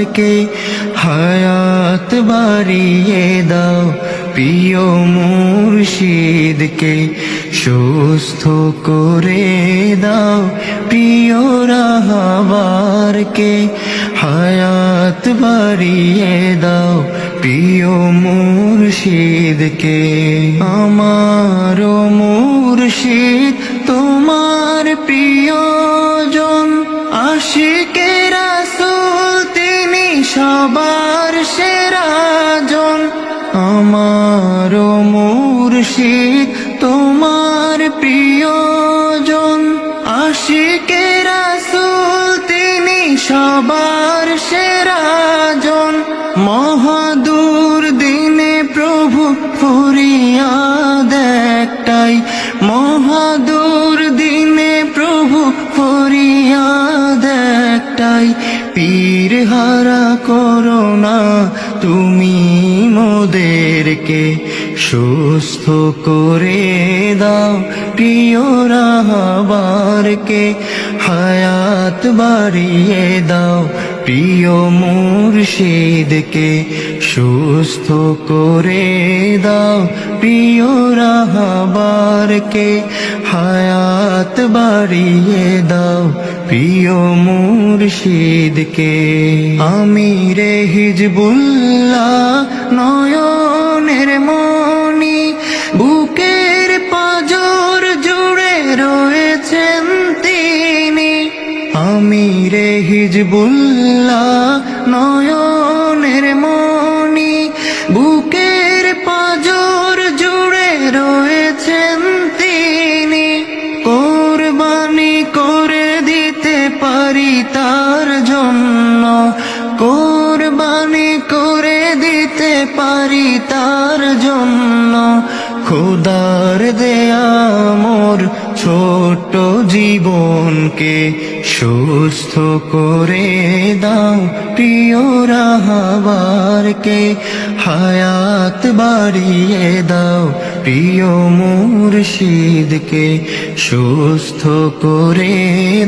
কে হায়াত বাড়িয়ে দাও প্রিয় মুর্শিদকে সুস্থ করে দাও প্রিয় রাহবারকে হায়াত বাড়িয়ে দাও প্রিয় মুর্শিদকে আমার মুর্শিদ তোমার প্রিয়জন আশিকে রাসূল তিনি সবার সেরাজন আমার মুর্শিদ তোমার প্রিয়জন আশিকে রাসূল তিনি সবার সেরাজন মহাদূর দিনে প্রভু ফরিয়াদ একটাই মহাদূর দিনে প্রভু ফরিয়াদ একটাই পীর হারা করোনা তুমি মোদেরকে সুস্থ করে দাও প্রিয় রাহবারকে হায়াত বাড়িয়ে দাও প্রিয় মুর্শিদকে সুস্থ করে দাও প্রিয় রাহবারকে হায়াত বাড়িয়ে দাও প্রিয় মুর্শিদকে আমিরে হিজবুল্লাহ নয়নের মনি বুকের পাঁজর জুড়ে রয়েছেন তিনি আমিরে হিজবুল্লাহ নয়নের মনি বুকের পাঁজর জুড়ে রয়েছেন তিনি কোরবানি করে দিতে পারি তার জন্য কোরবানি করে দিতে পারি তার জন্য খোদার দেয়া মোর ছোট জীবনকে সুস্থ করে দাও প্রিয় রাহবারকে হায়াত বাড়িয়ে দাও প্রিয় মুর্শিদকে সুস্থ করে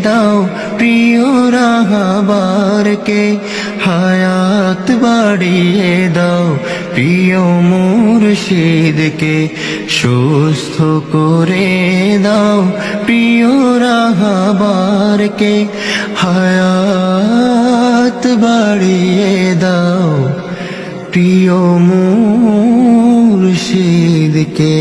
দাও প্রিয় রাহবারকে হায়াত বাড়িয়ে দাও প্রিয় মুর্শিদকে সুস্থ করে দাও প্রিয় রাহবারকে হায়াত বাড়িয়ে দাও প্রিয় মুর্শিদকে